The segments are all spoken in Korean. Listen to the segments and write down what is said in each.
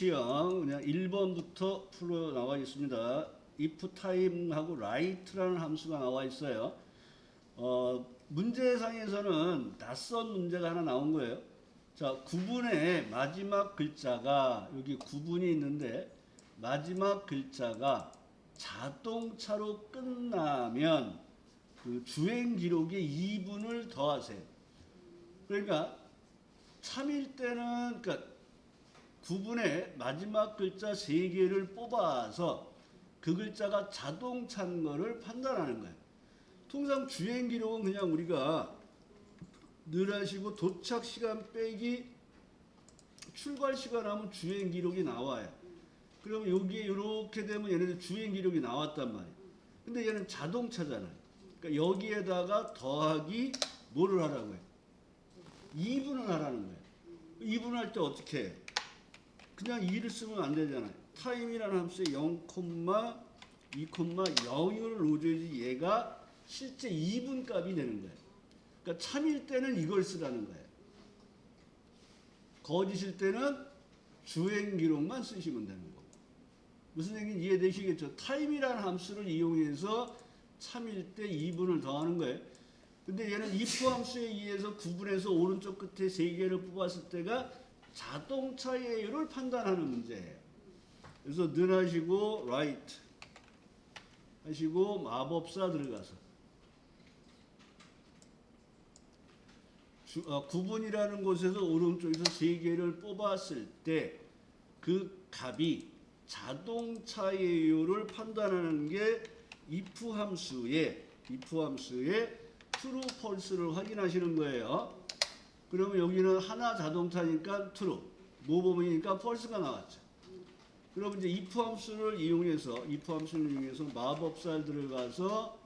H형 그냥 1번부터 풀어 나와 있습니다. if time하고 write라는 함수가 나와 있어요. 문제상에서는 낯선 문제가 하나 나온 거예요. 자, 구분의 마지막 글자가 여기 구분이 있는데 마지막 글자가 자동차로 끝나면 그 주행 기록에 2분을 더하세요. 그러니까 참일 때는 그러니까 구분의 마지막 글자 3개를 뽑아서 그 글자가 자동차인 거를 판단하는 거예요. 통상 주행 기록은 그냥 우리가 늘 하시고 도착 시간 빼기 출발 시간 하면 주행 기록이 나와요. 그러면 여기에 이렇게 되면 얘네들 주행 기록이 나왔단 말이에요. 근데 얘는 자동차잖아요. 그러니까 여기에다가 더하기 뭐를 하라고 해요? 2분을 하라는 거예요. 2분 할 때 어떻게 해요? 그냥 2를 쓰면 안 되잖아요. 타임이라는 함수에 0,2,0을 넣어줘야지 얘가 실제 2분 값이 되는 거예요. 그러니까 참일 때는 이걸 쓰라는 거예요. 거짓일 때는 주행 기록만 쓰시면 되는 거고. 무슨 얘기인지 이해되시겠죠? 타임이라는 함수를 이용해서 참일 때 2분을 더하는 거예요. 근데 얘는 if 함수에 의해서 구분해서 오른쪽 끝에 3개를 뽑았을 때가 자동차예요를 판단하는 문제예요. 그래서 는 하시고 write 하시고 마법사 들어가서 구분이라는 곳에서 오른쪽에서 3개를 뽑았을 때 그 값이 자동차예요를 판단하는 게 if 함수의 true, false를 확인하시는 거예요. 그러면 여기는 하나 자동차니까 true, 모범이니까 false가 나왔죠. 그럼 이제 if 함수를 이용해서 마법사를 들어가서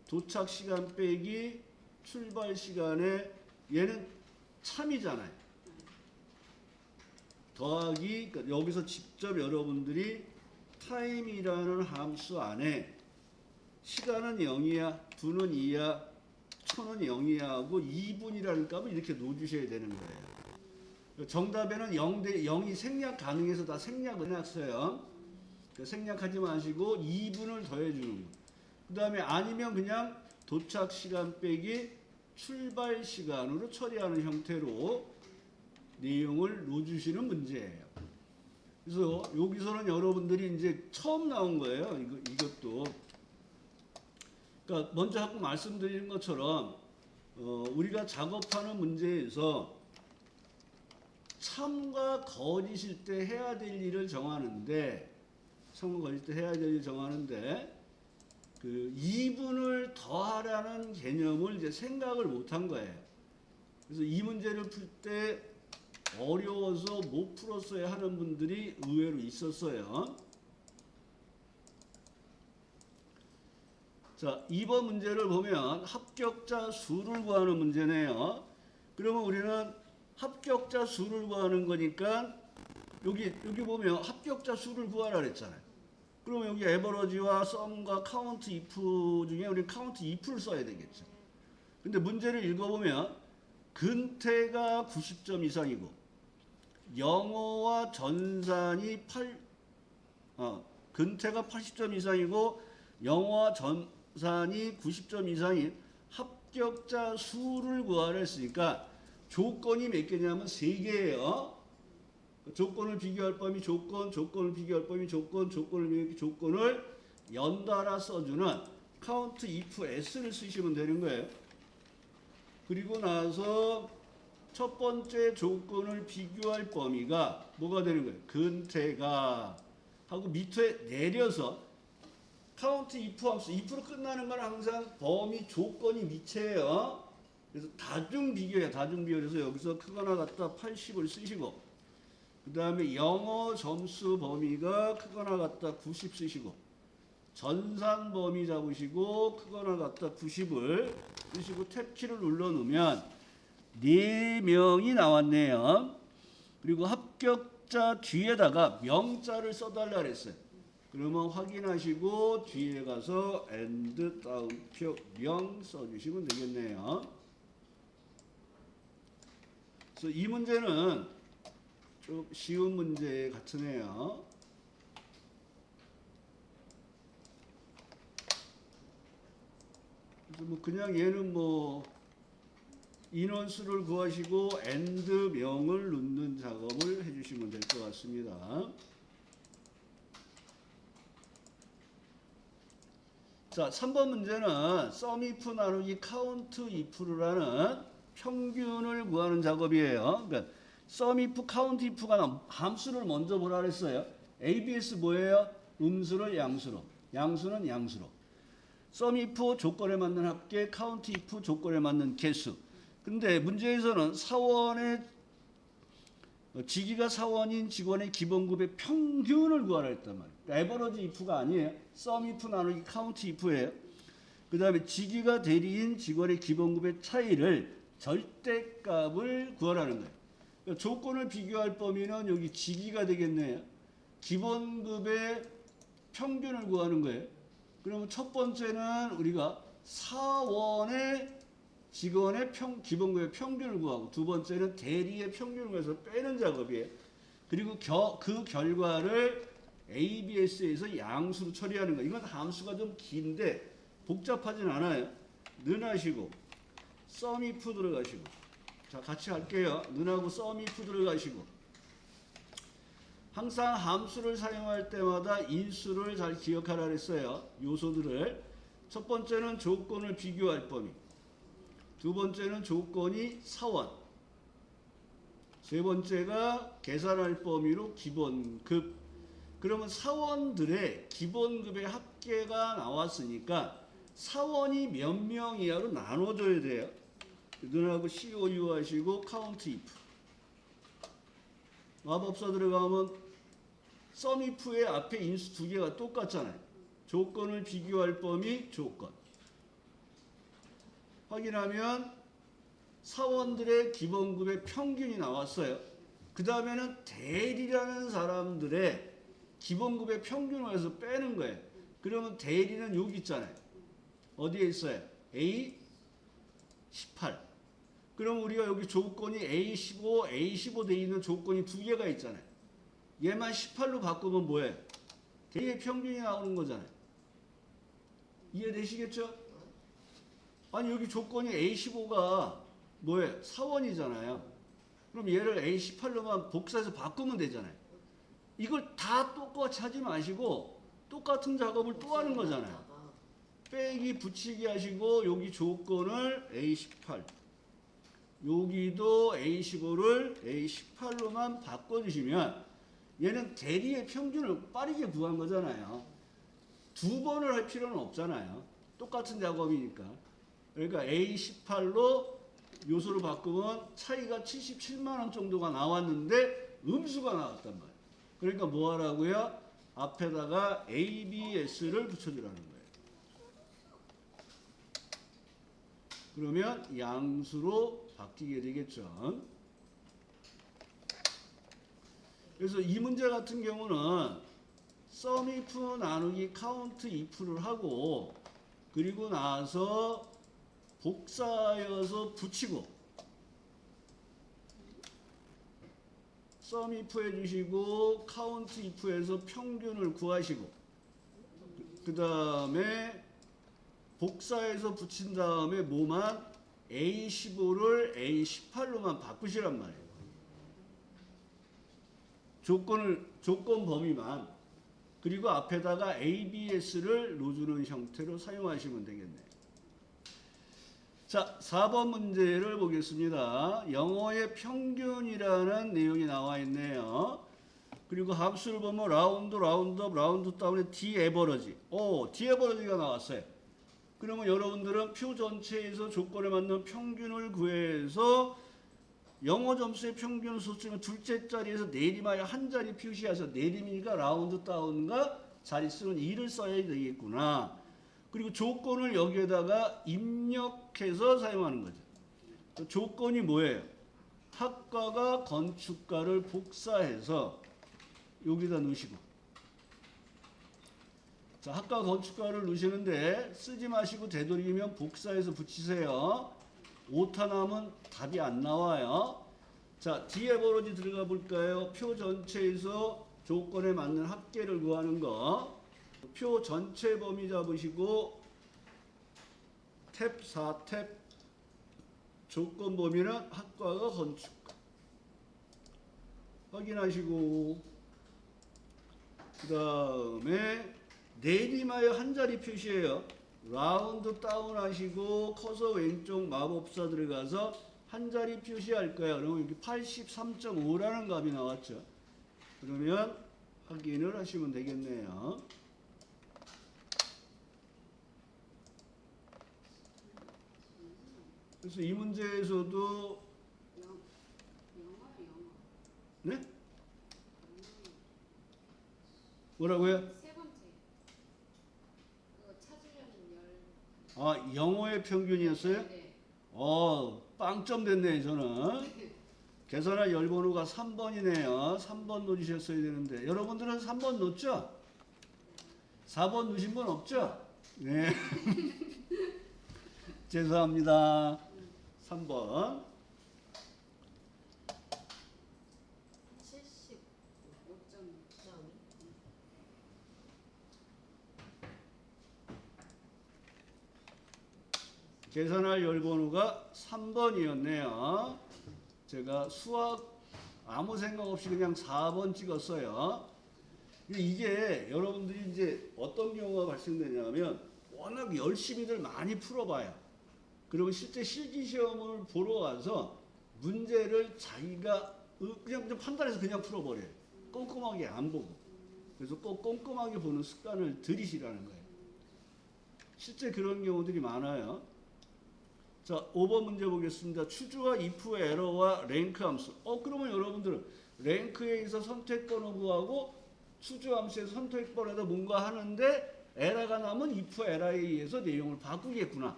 도착 시간 빼기 출발 시간에 얘는 참이잖아요. 더하기, 그러니까 여기서 직접 여러분들이 time이라는 함수 안에 시간은 0이야, 분은 2야, 초는 0이야 하고 2분이라는 값을 이렇게 놓아주셔야 되는 거예요. 정답에는 0이 생략 가능해서 다 생략을 해놨어요. 생략하지 마시고 2분을 더해주는 거. 그 다음에 아니면 그냥 도착 시간 빼기 출발 시간으로 처리하는 형태로 내용을 넣어주시는 문제예요. 그래서 여기서는 여러분들이 이제 처음 나온 거예요. 이것도. 그러니까 먼저 아까 말씀드린 것처럼 우리가 작업하는 문제에서 참과 거짓일 때 해야 될 일을 정하는데 그 2분을 더하라는 개념을 이제 생각을 못한 거예요. 그래서 이 문제를 풀 때 어려워서 못 풀었어야 하는 분들이 의외로 있었어요. 자, 2번 문제를 보면 합격자 수를 구하는 문제네요. 그러면 우리는 합격자 수를 구하는 거니까 여기 보면 합격자 수를 구하라 그랬잖아요. 그러면 여기 에버러지와 썸과 카운트 if 중에 우리 카운트 if를 써야 되겠죠. 근데 문제를 읽어보면 근태가 90점 이상이고 영어와 전산이 근태가 80점 이상이고 영어와 전산이 90점 이상인 합격자 수를 구하라 했으니까 조건이 몇 개냐면 3개예요. 조건을 비교할 범위 조건을 비교할 범위 조건을 연달아 써주는 count if s를 쓰시면 되는 거예요. 그리고 나서 첫 번째 조건을 비교할 범위가 뭐가 되는 거예요? 근태가 하고 밑에 내려서 count if 함수, if로 끝나는 건 항상 범위 조건이 밑이에요. 그래서 다중 비교예요. 그래서 여기서 크거나 같다 80을 쓰시고 그 다음에 영어 점수 범위가 크거나 같다 90 쓰시고 전산 범위 잡으시고 크거나 같다 90을 쓰시고 탭키를 눌러 놓으면 4명이 나왔네요. 그리고 합격자 뒤에다가 명자를 써달라 그랬어요. 그러면 확인하시고 뒤에 가서 and 따옴표 명 써주시면 되겠네요. 그래서 이 문제는 좀 쉬운 문제 같으네요. 그래서 뭐 그냥 얘는 뭐 인원수를 구하시고 AND 명을 넣는 작업을 해주시면 될 것 같습니다. 자, 3번 문제는 SUMIF 나누기 COUNTIF라는 평균을 구하는 작업이에요. 그러니까 SUMIF, COUNTIF가 함수를 먼저 뭐라 그랬어요? ABS 뭐예요? 음수를 양수로, 양수는 양수로. SUMIF 조건에 맞는 합계, COUNTIF 조건에 맞는 개수. 근데 문제에서는 사원의 직위가 사원인 직원의 기본급의 평균을 구하라 했단 말이에요. 에버러지 if가 아니에요. SUMIF 나누기 COUNTIF예요. 그 다음에 직위가 대리인 직원의 기본급의 차이를 절대값을 구하라는 거예요. 그러니까 조건을 비교할 범위는 여기 직위가 되겠네요. 기본급의 평균을 구하는 거예요. 그러면 첫 번째는 우리가 사원의 직원의 기본급의 평균을 구하고, 두 번째는 대리의 평균을 구해서 빼는 작업이에요. 그리고 그 결과를 ABS에서 양수로 처리하는 거예요. 이건 함수가 좀 긴데 복잡하진 않아요. 는하시고 SUMIF 들어가시고, 자 같이 할게요. 는하고 SUMIF 들어가시고, 항상 함수를 사용할 때마다 인수를 잘 기억하라 그랬어요. 요소들을. 첫 번째는 조건을 비교할 범위, 두 번째는 조건이 사원, 세 번째가 계산할 범위로 기본급. 그러면 사원들의 기본급의 합계가 나왔으니까 사원이 몇 명 이하로 나눠줘야 돼요. 눈하고 COU 하시고 COUNTIF. 마법사 들어가면 SUMIF의 앞에 인수 두 개가 똑같잖아요. 조건을 비교할 범위 조건. 확인하면 사원들의 기본급의 평균이 나왔어요. 그 다음에는 대리라는 사람들의 기본급의 평균을 해서 빼는 거예요. 그러면 대리는 여기 있잖아요. 어디에 있어요? A18. 그럼 우리가 여기 조건이 A15, A15 돼 있는 조건이 두 개가 있잖아요. 얘만 18로 바꾸면 뭐예요? 대리의 평균이 나오는 거잖아요. 이해되시겠죠? 아니 여기 조건이 A15가 뭐예요? 사원이잖아요. 그럼 얘를 A18로만 복사해서 바꾸면 되잖아요. 이걸 다 똑같이 하지 마시고 똑같은 작업을 또 하는 거잖아요. 빼기 붙이기 하시고 여기 조건을 A18, 여기도 A15를 A18로만 바꿔주시면 얘는 대리의 평균을 빠르게 구한 거잖아요. 두 번을 할 필요는 없잖아요. 똑같은 작업이니까. 그러니까 A18로 요소를 바꾸면 차이가 77만 원 정도가 나왔는데 음수가 나왔단 말이에요. 그러니까 뭐 하라고요? 앞에다가 ABS를 붙여주라는 거예요. 그러면 양수로 바뀌게 되겠죠. 그래서 이 문제 같은 경우는 SUMIF 나누기 COUNTIF를 하고, 그리고 나서 복사해서 붙이고, SUMIF 해주시고 COUNTIF에서 평균을 구하시고, 그 다음에 복사해서 붙인 다음에 뭐만 A15를 A18로만 바꾸시란 말이에요. 조건 범위만. 그리고 앞에다가 ABS를 넣어주는 형태로 사용하시면 되겠네요. 자, 4번 문제를 보겠습니다. 영어의 평균이라는 내용이 나와 있네요. 그리고 함수를 보면 라운드, 라운드업, 라운드 다운의 디에버러지. 디에버러지가 나왔어요. 그러면 여러분들은 표 전체에서 조건에 맞는 평균을 구해서 영어 점수의 평균 수치는 둘째 자리에서 내림하여 한 자리 표시해서 내림이니까 라운드 다운과 자릿수는 2를 써야 되겠구나. 그리고 조건을 여기에다가 입력해서 사용하는 거죠. 조건이 뭐예요? 학과가 건축가를 복사해서 여기다 넣으시고, 자, 학과 건축가를 넣으시는데 쓰지 마시고 되도록이면 복사해서 붙이세요. 오타 나면 답이 안 나와요. 자, 뒤에 번호지 들어가 볼까요? 표 전체에서 조건에 맞는 합계를 구하는 거. 표 전체 범위 잡으시고 탭 4탭 조건 범위는 학과가 건축과 확인하시고, 그 다음에 내림하여 한 자리 표시예요. 라운드 다운 하시고 커서 왼쪽 마법사 들어가서 한 자리 표시할 거예요. 그러면 여기 83.5라는 값이 나왔죠. 그러면 확인을 하시면 되겠네요. 그래서 이 문제에서도 네? 뭐라고요? 세 번째. 그거 찾으려면 아, 영어의 평균이었어요? 네. 빵점 됐네, 저는. 계산할 열번호가 3번이네요. 3번 놓으셨어야 되는데. 여러분들은 3번 놓죠? 4번 놓으신 분 없죠? 네. 죄송합니다. 3번. 75.0. 계산할 열번호가 3번이었네요. 제가 수학 아무 생각 없이 그냥 4번 찍었어요. 이게 여러분들이 이제 어떤 경우가 발생되냐면 워낙 열심히들 많이 풀어봐요. 그리고 실제 실기시험을 보러 가서 문제를 자기가 그냥 판단해서 그냥 풀어버려요. 꼼꼼하게 안 보고. 그래서 꼭 꼼꼼하게 보는 습관을 들이시라는 거예요. 실제 그런 경우들이 많아요. 자, 5번 문제 보겠습니다. 추주와 if, 에러와 랭크 함수. 그러면 여러분들은 랭크에 있어 선택번호 구하고 추주 함수에서 선택번호에다 뭔가 하는데 에러가 나면 if, 에러에 의해서 내용을 바꾸겠구나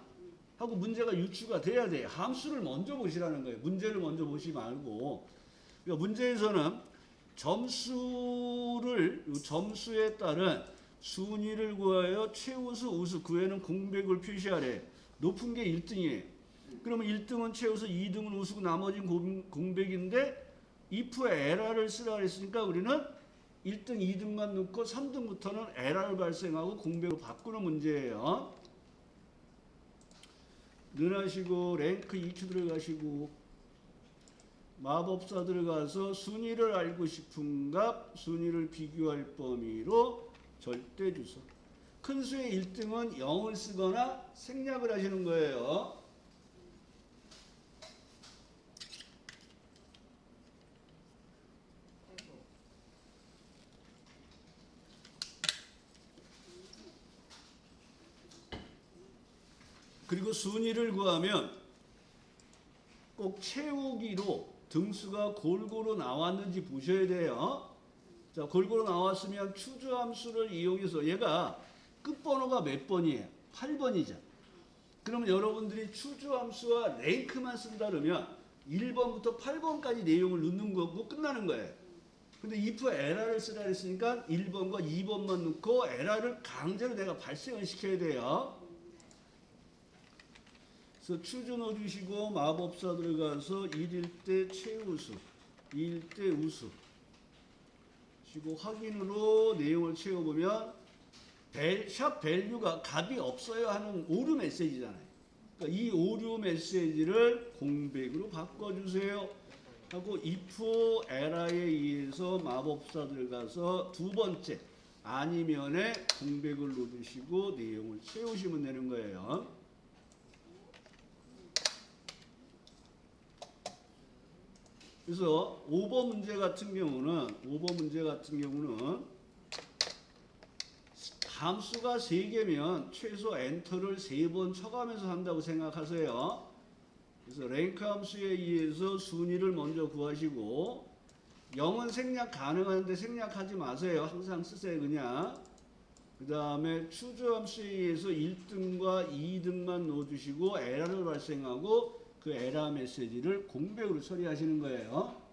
하고 문제가 유추가 돼야 돼요. 함수를 먼저 보시라는 거예요. 문제를 먼저 보시지 말고. 그러니까 문제에서는 점수에 따른 순위를 구하여 최우수, 우수, 구에는 공백을 표시하래. 높은 게 1등이에요. 그러면 1등은 최우수, 2등은 우수고 나머지는 공백인데 if 에러를 쓰라 그랬으니까 우리는 1등, 2등만 넣고 3등부터는 에러를 발생하고 공백으로 바꾸는 문제예요. 늘하시고 랭크 EQ 들어가시고 마법사 들어가서 순위를 알고 싶은 값, 순위를 비교할 범위로 절대주소. 큰 수의 1등은 0을 쓰거나 생략을 하시는 거예요. 그리고 순위를 구하면 꼭 채우기로 등수가 골고루 나왔는지 보셔야 돼요. 자, 골고루 나왔으면 추주함수를 이용해서 얘가 끝번호가 몇 번이에요? 8번이죠. 그러면 여러분들이 추주함수와 랭크만 쓴다 그러면 1번부터 8번까지 내용을 넣는 거고 끝나는 거예요. 근데 if 에러를 쓰라 했으니까 1번과 2번만 넣고 에러를 강제로 내가 발생을 시켜야 돼요. 그래서 추주 넣어주시고 마법사 들어가서 1일 때 최우수, 2일 때 우수 그리고 확인으로 내용을 채워보면 샵 밸류가 값이 없어요 하는 오류 메시지잖아요. 그러니까 이 오류 메시지를 공백으로 바꿔주세요 하고 if 에러에 의해서 마법사 들어가서 두 번째 아니면에 공백을 넣어주시고 내용을 채우시면 되는 거예요. 그래서 5번 문제 같은 경우는 함수가 3개면 최소 엔터를 3번 쳐가면서 한다고 생각하세요. 그래서 랭크 함수에 의해서 순위를 먼저 구하시고 0은 생략 가능한데 생략하지 마세요. 항상 쓰세요 그냥. 그 다음에 추주 함수에 의해서 1등과 2등만 넣어주시고 에러를 발생하고 그 에러 메시지를 공백으로 처리하시는 거예요.